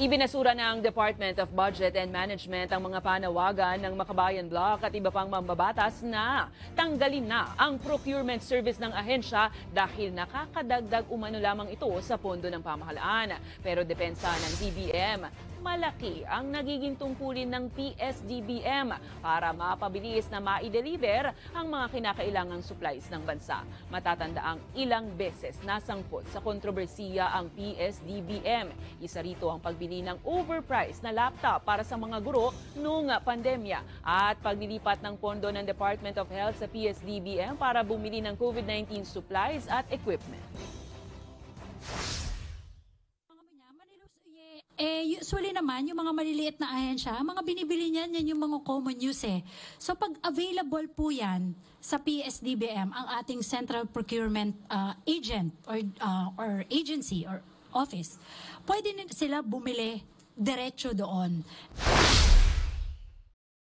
Ibinasura ng Department of Budget and Management ang mga panawagan ng Makabayan Block at iba pang mambabatas na tanggalin na ang procurement service ng ahensya dahil nakakadagdag umano lamang ito sa pondo ng pamahalaan. Pero depensa ng DBM, malaki ang nagiging tungkulin ng PSDBM para mapabilis na ma-deliver ang mga kinakailangang supplies ng bansa. Matatanda ang ilang beses nasangkot sa kontrobersiya ang PSDBM. Isa rito ang pagbili ng overpriced na laptop para sa mga guro noong pandemya at paglilipat ng pondo ng Department of Health sa PSDBM para bumili ng COVID-19 supplies at equipment. Usually naman, yung mga maliliit na ahensya, mga binibili niyan, yan yung mga common use eh. So pag available po yan sa PSDBM, ang ating Central Procurement Agent or agency or office, pwede sila bumili diretso doon.